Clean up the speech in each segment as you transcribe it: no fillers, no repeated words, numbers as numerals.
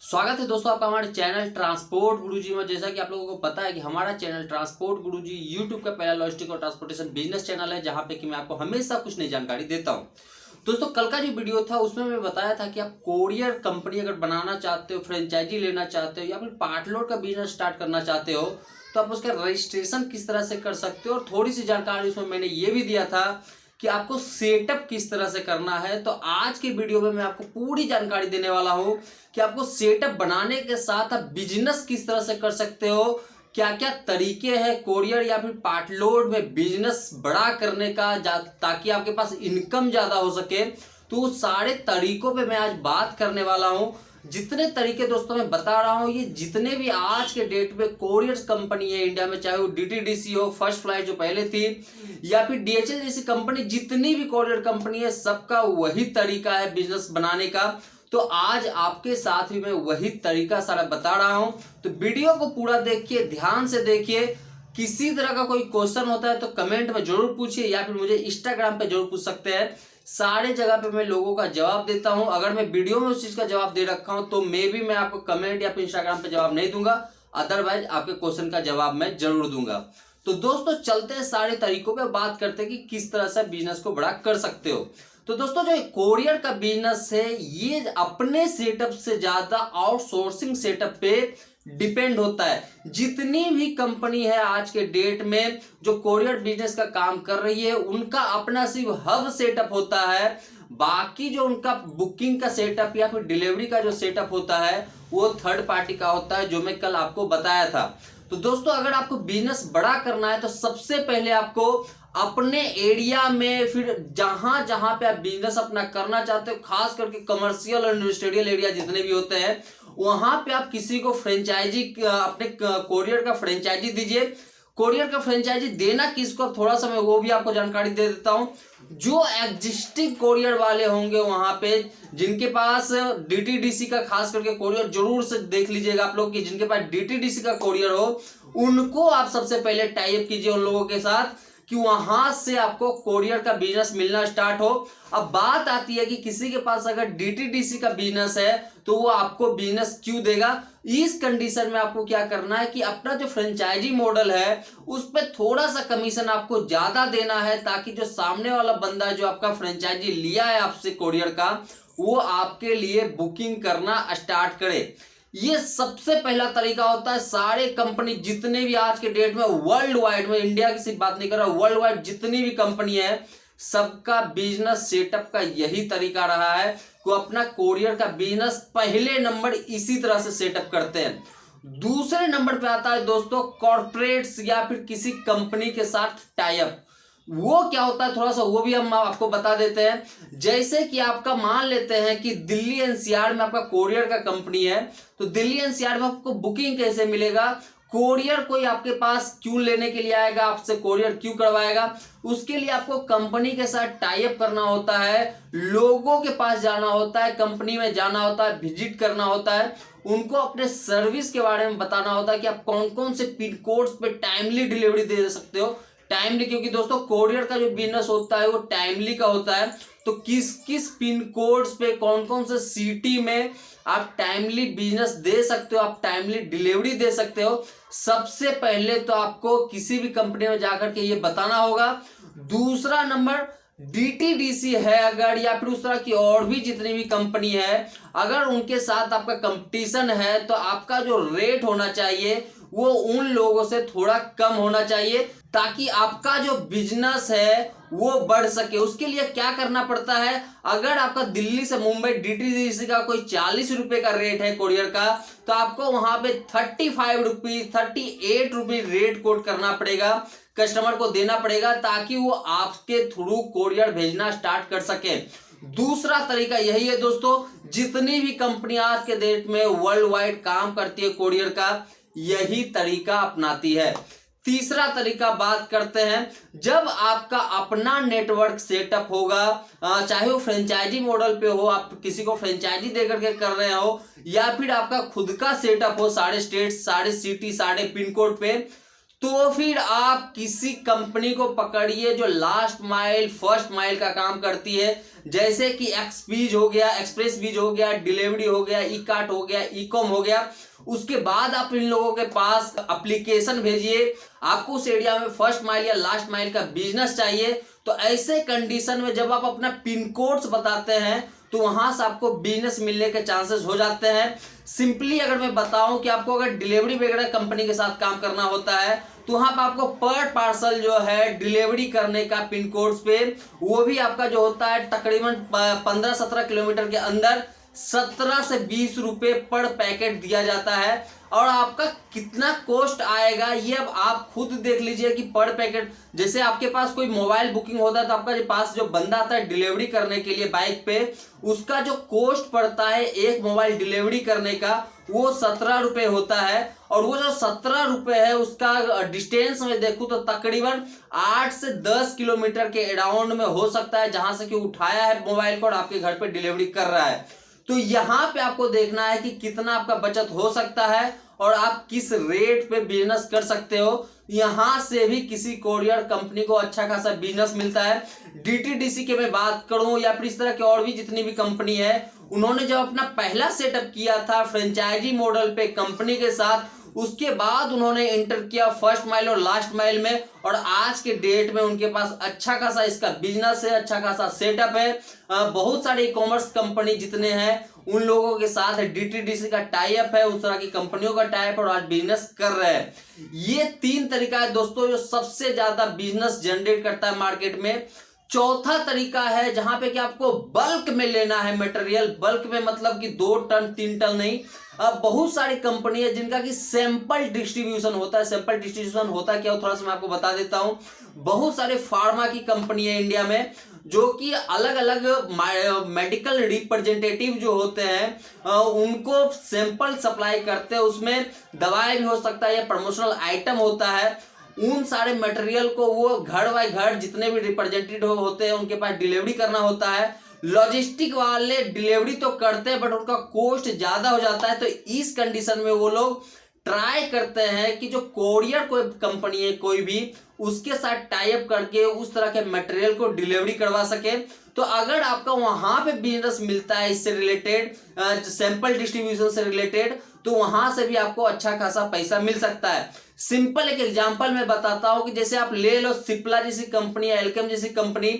स्वागत है दोस्तों आपका हमारे चैनल ट्रांसपोर्ट गुरुजी में। जैसा कि आप लोगों को पता है कि हमारा चैनल ट्रांसपोर्ट गुरुजी यूट्यूब का पहला लॉजिस्टिक और ट्रांसपोर्टेशन बिजनेस चैनल है, जहां पे कि मैं आपको हमेशा कुछ नई जानकारी देता हूं। दोस्तों कल का जो वीडियो था उसमें मैं बताया था कि आप कोरियर कंपनी अगर बनाना चाहते हो, फ्रेंचाइजी लेना चाहते हो या फिर पार्ट लोड का बिजनेस स्टार्ट करना चाहते हो तो आप उसका रजिस्ट्रेशन किस तरह से कर सकते हो। और थोड़ी सी जानकारी उसमें मैंने ये भी दिया था कि आपको सेटअप किस तरह से करना है। तो आज के वीडियो में मैं आपको पूरी जानकारी देने वाला हूं कि आपको सेटअप बनाने के साथ आप बिजनेस किस तरह से कर सकते हो, क्या क्या तरीके हैं कोरियर या फिर पार्ट लोड में बिजनेस बड़ा करने का, ताकि आपके पास इनकम ज्यादा हो सके। तो उस सारे तरीकों पे मैं आज बात करने वाला हूं। जितने तरीके दोस्तों मैं बता रहा हूं, ये जितने भी आज के डेट में कोरियर कंपनी है इंडिया में, चाहे वो डीटीडीसी हो, फर्स्ट फ्लाइट जो पहले थी, या फिर डीएचएल जैसी कंपनी, जितनी भी कोरियर कंपनी है सबका वही तरीका है बिजनेस बनाने का। तो आज आपके साथ भी मैं वही तरीका सारा बता रहा हूं। तो वीडियो को पूरा देखिए, ध्यान से देखिए। किसी तरह का कोई क्वेश्चन होता है तो कमेंट में जरूर पूछिए या फिर मुझे इंस्टाग्राम पे जरूर पूछ सकते हैं। सारे जगह पे मैं लोगों का जवाब देता हूं। अगर मैं वीडियो में उस चीज का जवाब दे रखा हूं तो मैं आपको कमेंट या फिर इंस्टाग्राम पे जवाब नहीं दूंगा, अदरवाइज आपके क्वेश्चन का जवाब मैं जरूर दूंगा। तो दोस्तों चलते हैं सारे तरीकों पे, बात करते हैं कि किस तरह से बिजनेस को बड़ा कर सकते हो। तो दोस्तों जो कोरियर का बिजनेस है ये अपने सेटअप से ज्यादा आउटसोर्सिंग सेटअप पे डिपेंड होता है। जितनी भी कंपनी है आज के डेट में जो कोरियर बिजनेस का काम कर रही है उनका अपना सिर्फ हब सेटअप होता है। बाकी जो उनका बुकिंग का सेटअप या फिर डिलीवरी का जो सेटअप होता है वो थर्ड पार्टी का होता है, जो मैं कल आपको बताया था। तो दोस्तों अगर आपको बिजनेस बड़ा करना है तो सबसे पहले आपको अपने एरिया में, फिर जहां जहां पे आप बिजनेस अपना करना चाहते हो, खास करके कमर्शियल और इंडस्ट्रियल एरिया जितने भी होते हैं, वहां पे आप किसी को फ्रेंचाइजी, अपने कोरियर का फ्रेंचाइजी दीजिए। कोरियर का फ्रेंचाइजी देना किसको, अब थोड़ा सा मैं वो भी आपको जानकारी दे देता हूं। जो एग्जिस्टिंग कोरियर वाले होंगे वहां पे, जिनके पास डीटीडीसी का, खास करके कोरियर जरूर से देख लीजिएगा आप लोग कि जिनके पास डीटीडीसी का कोरियर हो, उनको आप सबसे पहले टाई अप कीजिए उन लोगों के साथ कि वहां से आपको कोरियर का बिजनेस मिलना स्टार्ट हो। अब बात आती है कि किसी के पास अगर डीटीडीसी का बिजनेस है तो वो आपको बिजनेस क्यों देगा। इस कंडीशन में आपको क्या करना है कि अपना जो फ्रेंचाइजी मॉडल है उस पर थोड़ा सा कमीशन आपको ज्यादा देना है, ताकि जो सामने वाला बंदा जो आपका फ्रेंचाइजी लिया है आपसे कोरियर का, वो आपके लिए बुकिंग करना स्टार्ट करे। ये सबसे पहला तरीका होता है। सारे कंपनी जितने भी आज के डेट में वर्ल्ड वाइड में, इंडिया की सिर्फ बात नहीं कर रहा, वर्ल्ड वाइड जितनी भी कंपनी है सबका बिजनेस सेटअप का यही तरीका रहा है कि अपना कोरियर का बिजनेस पहले नंबर इसी तरह से सेटअप करते हैं। दूसरे नंबर पे आता है दोस्तों कॉर्पोरेट्स या फिर किसी कंपनी के साथ टाई अप। वो क्या होता है थोड़ा सा वो भी हम आपको बता देते हैं। जैसे कि आपका मान लेते हैं कि दिल्ली एनसीआर में आपका कोरियर का कंपनी है, तो दिल्ली एनसीआर में आपको बुकिंग कैसे मिलेगा, कोरियर कोई आपके पास क्यों लेने के लिए आएगा, आपसे कोरियर क्यों करवाएगा, उसके लिए आपको कंपनी के साथ टाई अप करना होता है, लोगों के पास जाना होता है, कंपनी में जाना होता है, विजिट करना होता है, उनको अपने सर्विस के बारे में बताना होता है कि आप कौन कौन से पिन कोड्स पे टाइमली डिलीवरी दे सकते हो। टाइमली, क्योंकि दोस्तों कोरियर का जो बिजनेस होता है वो टाइमली का होता है। तो किस किस पिन कोड्स पे, कौन कौन से सिटी में आप टाइमली बिजनेस दे सकते हो, आप टाइमली डिलीवरी दे सकते हो, सबसे पहले तो आपको किसी भी कंपनी में जाकर के ये बताना होगा। दूसरा नंबर डीटीडीसी है अगर, या फिर उस तरह की और भी जितनी भी कंपनी है, अगर उनके साथ आपका कंपटीशन है तो आपका जो रेट होना चाहिए वो उन लोगों से थोड़ा कम होना चाहिए, ताकि आपका जो बिजनेस है वो बढ़ सके। उसके लिए क्या करना पड़ता है, अगर आपका दिल्ली से मुंबई डीटीडीसी का कोई 40 रुपए का रेट है कोरियर का, तो आपको वहां पे 35 रुपीज, 38 रुपीज रेट कोट करना पड़ेगा, कस्टमर को देना पड़ेगा, ताकि वो आपके थ्रू कोरियर भेजना स्टार्ट कर सके। दूसरा तरीका यही है दोस्तों, जितनी भी कंपनी आज के डेट में वर्ल्ड वाइड काम करती है कोरियर का, यही तरीका अपनाती है। तीसरा तरीका बात करते हैं, जब आपका अपना नेटवर्क सेटअप होगा, चाहे वो फ्रेंचाइजी मॉडल पे हो, आप किसी को फ्रेंचाइजी देकर के कर रहे हो, या फिर आपका खुद का सेटअप हो सारे स्टेट, सारे सिटी, सारे पिन कोड पे, तो फिर आप किसी कंपनी को पकड़िए जो लास्ट माइल, फर्स्ट माइल का काम करती है। जैसे कि एक्सपीज हो गया, एक्सप्रेस बीज हो गया, डिलीवरी हो गया, ई कार्ट हो गया, ई कॉम हो गया। उसके बाद आप इन लोगों के पास एप्लीकेशन भेजिए। आपको उस एरिया में फर्स्ट माइल या लास्ट माइल का बिजनेस चाहिए, तो ऐसे कंडीशन में जब आप अपना पिन कोड्स बताते हैं तो वहां से आपको बिजनेस मिलने के चांसेस हो जाते हैं। सिंपली अगर मैं बताऊं कि आपको अगर डिलीवरी वगैरह कंपनी के साथ काम करना होता है तो वहां पर आपको पर पार्सल जो है डिलीवरी करने का पिन कोड्स पे, वो भी आपका जो होता है तकरीबन 15-17 किलोमीटर के अंदर 17 से 20 रुपए पर पैकेट दिया जाता है। और आपका कितना कॉस्ट आएगा ये अब आप खुद देख लीजिए कि पर पैकेट, जैसे आपके पास कोई मोबाइल बुकिंग होता है तो आपका पास जो बंदा आता है डिलीवरी करने के लिए बाइक पे, उसका जो कॉस्ट पड़ता है एक मोबाइल डिलीवरी करने का वो 17 रुपए होता है। और वो जो 17 रुपए है उसका डिस्टेंस में देखूं तो तकरीबन 8 से 10 किलोमीटर के अराउंड में हो सकता है, जहां से कि उठाया है मोबाइल को और आपके घर पे डिलीवरी कर रहा है। तो यहां पे आपको देखना है कि कितना आपका बचत हो सकता है और आप किस रेट पे बिजनेस कर सकते हो। यहां से भी किसी कोरियर कंपनी को अच्छा खासा बिजनेस मिलता है। डीटीडीसी की मैं बात करूं या फिर इस तरह की और भी जितनी भी कंपनी है, उन्होंने जब अपना पहला सेटअप किया था फ्रेंचाइजी मॉडल पे कंपनी के साथ, उसके बाद उन्होंने एंटर किया फर्स्ट माइल और लास्ट माइल में, और आज के डेट में उनके पास अच्छा खासा इसका बिजनेस है, अच्छा खासा सेटअप है। बहुत सारे ई कॉमर्स कंपनी जितने हैं उन लोगों के साथ डीटीडीसी का टाई अप है, उस तरह की कंपनियों का टाई अप, और आज बिजनेस कर रहे हैं। ये 3 तरीका है दोस्तों जो सबसे ज्यादा बिजनेस जनरेट करता है मार्केट में। चौथा तरीका है जहां पे कि आपको बल्क में लेना है मटेरियल। बल्क में मतलब कि 2 टन 3 टन नहीं। अब बहुत सारी कंपनी है जिनका कि सैंपल डिस्ट्रीब्यूशन होता है। सैंपल डिस्ट्रीब्यूशन होता क्या, थोड़ा सा मैं आपको बता देता हूं। बहुत सारे फार्मा की कंपनी है इंडिया में जो कि अलग अलग मेडिकल रिप्रेजेंटेटिव जो होते हैं उनको सैंपल सप्लाई करते हैं। उसमें दवाई भी हो सकता है या प्रमोशनल आइटम होता है। उन सारे मटेरियल को वो घर बाय घर जितने भी रिप्रेजेंटेटिव होते हैं उनके पास डिलीवरी करना होता है। लॉजिस्टिक वाले डिलीवरी तो करते हैं बट उनका कॉस्ट ज्यादा हो जाता है। तो इस कंडीशन में वो लोग ट्राई करते हैं कि जो कोरियर कोई कंपनी है कोई भी, उसके साथ टाई अप करके उस तरह के मटेरियल को डिलीवरी करवा सके। तो अगर आपका वहां पे बिजनेस मिलता है इससे रिलेटेड, सैंपल डिस्ट्रीब्यूशन से रिलेटेड, तो वहां से भी आपको अच्छा खासा पैसा मिल सकता है। सिंपल एक एग्जांपल मैं बताता हूं कि जैसे आप ले लो सिप्ला जैसी कंपनी या एल्केम जैसी कंपनी,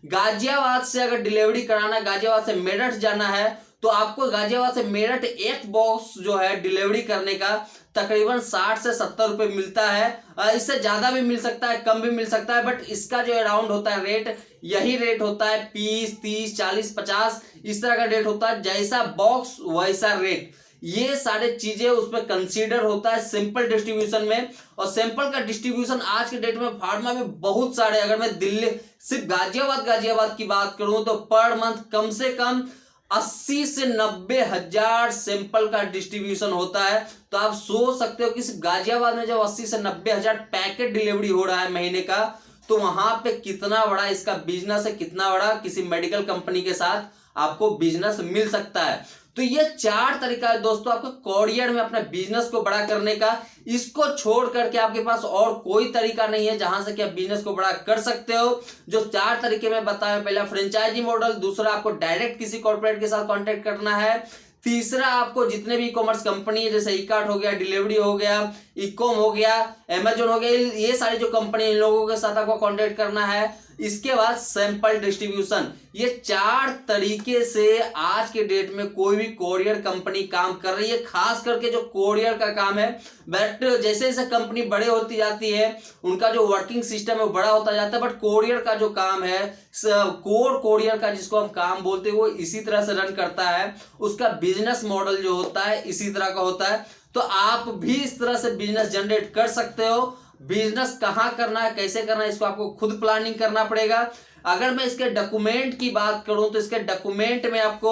गाजियाबाद से अगर डिलीवरी कराना है, गाजियाबाद से मेरठ जाना है, तो आपको गाजियाबाद से मेरठ एक बॉक्स जो है डिलीवरी करने का तकरीबन 60 से 70 रुपए मिलता है। इससे ज्यादा भी मिल सकता है, कम भी मिल सकता है, बट इसका जो अराउंड होता है रेट, यही रेट होता है 20, 30, 40, 50 इस तरह का रेट होता है। जैसा बॉक्स वैसा रेट, ये सारे चीजें उसमें कंसीडर होता है सिंपल डिस्ट्रीब्यूशन में। और सिंपल का डिस्ट्रीब्यूशन आज के डेट में फार्मा में बहुत सारे, अगर मैं दिल्ली सिर्फ गाजियाबाद की बात करूं तो पर मंथ कम से कम 80 से 90 हजार सैंपल का डिस्ट्रीब्यूशन होता है। तो आप सोच सकते हो कि सिर्फ गाजियाबाद में जब 80 से 90 हजार पैकेट डिलीवरी हो रहा है महीने का, तो वहां पे कितना बड़ा इसका बिजनेस है, कितना बड़ा किसी मेडिकल कंपनी के साथ आपको बिजनेस मिल सकता है। तो ये 4 तरीका है दोस्तों आपको कोरियर में अपने बिजनेस को बड़ा करने का। इसको छोड़ करके आपके पास और कोई तरीका नहीं है जहां से कि आप बिजनेस को बड़ा कर सकते हो। जो 4 तरीके में बताया, पहला फ्रेंचाइजी मॉडल, दूसरा आपको डायरेक्ट किसी कॉर्पोरेट के साथ कॉन्टेक्ट करना है, तीसरा आपको जितने भी ई कॉमर्स कंपनी है जैसे ई कार्ट हो गया, डिलीवरी हो गया, ई कॉम हो गया, अमेजोन हो गया, ये सारी जो कंपनी इन लोगों के साथ आपको कॉन्टेक्ट करना है। इसके बाद सैंपल डिस्ट्रीब्यूशन। ये 4 तरीके से आज के डेट में कोई भी कोरियर कंपनी काम कर रही है, खास करके जो कोरियर का काम है। बट जैसे जैसे कंपनी बड़े होती जाती है उनका जो वर्किंग सिस्टम है वो बड़ा होता जाता है, बट कोरियर का जो काम है, कोर कोरियर का जिसको हम काम बोलते हैं, वो इसी तरह से रन करता है। उसका बिजनेस मॉडल जो होता है इसी तरह का होता है। तो आप भी इस तरह से बिजनेस जनरेट कर सकते हो। बिजनेस कहाँ करना है, कैसे करना है, इसको आपको खुद प्लानिंग करना पड़ेगा। अगर मैं इसके डॉक्यूमेंट की बात करूं तो इसके डॉक्यूमेंट में आपको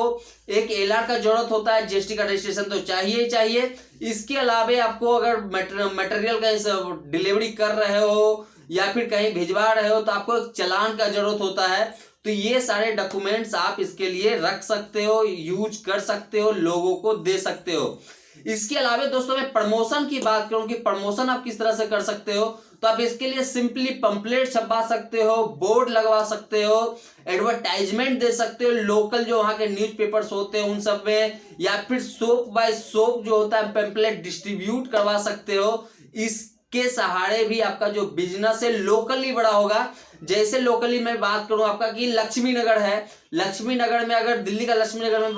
एक एलआर का जरूरत होता है, जीएसटी का रजिस्ट्रेशन तो चाहिए ही चाहिए। इसके अलावा आपको अगर मटेरियल का डिलीवरी कर रहे हो या फिर कहीं भिजवा रहे हो तो आपको एक चालान का जरूरत होता है। तो ये सारे डॉक्यूमेंट्स आप इसके लिए रख सकते हो, यूज कर सकते हो, लोगों को दे सकते हो। इसके अलावा दोस्तों मैं प्रमोशन की बात करूं कि प्रमोशन आप किस तरह से कर सकते हो, तो आप इसके लिए सिंपली पंपलेट छपवा सकते हो, बोर्ड लगवा सकते हो, एडवर्टाइजमेंट दे सकते हो लोकल जो वहां के न्यूज़पेपर्स होते हैं उन सब में, या फिर शॉप बाय शॉप जो होता है पंपलेट डिस्ट्रीब्यूट करवा सकते हो। इसके सहारे भी आपका जो बिजनेस है लोकली बड़ा होगा। जैसे लोकली मैं बात करूं आपका कि लक्ष्मी नगर है, लक्ष्मी नगर में अगर दिल्ली का लक्ष्मी नगर में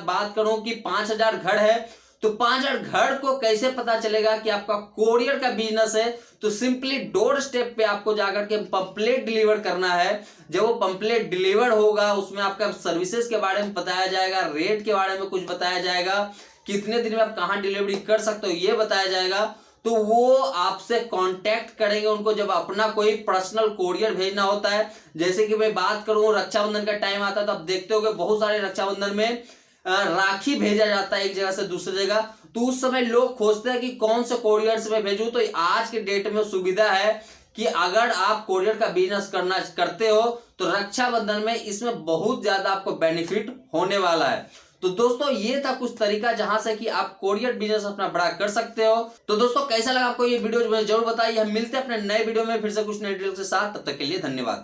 बात करूं कि 5000 घर है, तो 5000 घर को कैसे पता चलेगा कि आपका कोरियर का बिजनेस है, तो सिंपली डोर स्टेप पे आपको जाकर के पंपलेट डिलीवर करना है। जब वो पंपलेट डिलीवर होगा उसमें आपका सर्विसेज के बारे में बताया जाएगा, रेट के बारे में कुछ बताया जाएगा, कितने दिन में आप कहां डिलीवरी कर सकते हो ये बताया जाएगा। तो वो आपसे कांटेक्ट करेंगे उनको जब अपना कोई पर्सनल कोरियर भेजना होता है। जैसे कि मैं बात करूं रक्षाबंधन का टाइम आता है तो आप देखते हो कि बहुत सारे रक्षाबंधन में राखी भेजा जाता है एक जगह से दूसरी जगह, तो उस समय लोग खोजते हैं कि कौन से कोरियर से मैं भेजूं। तो आज के डेट में सुविधा है कि अगर आप कोरियर का बिजनेस करते हो तो रक्षाबंधन में इसमें बहुत ज्यादा आपको बेनिफिट होने वाला है। तो दोस्तों ये था कुछ तरीका जहां से कि आप कोरियर बिजनेस अपना बड़ा कर सकते हो। तो दोस्तों कैसा लगा आपको ये वीडियो जरूर बताइए। हम मिलते हैं अपने नए वीडियो में फिर से कुछ नए डिटेल के साथ, तब तक के लिए धन्यवाद।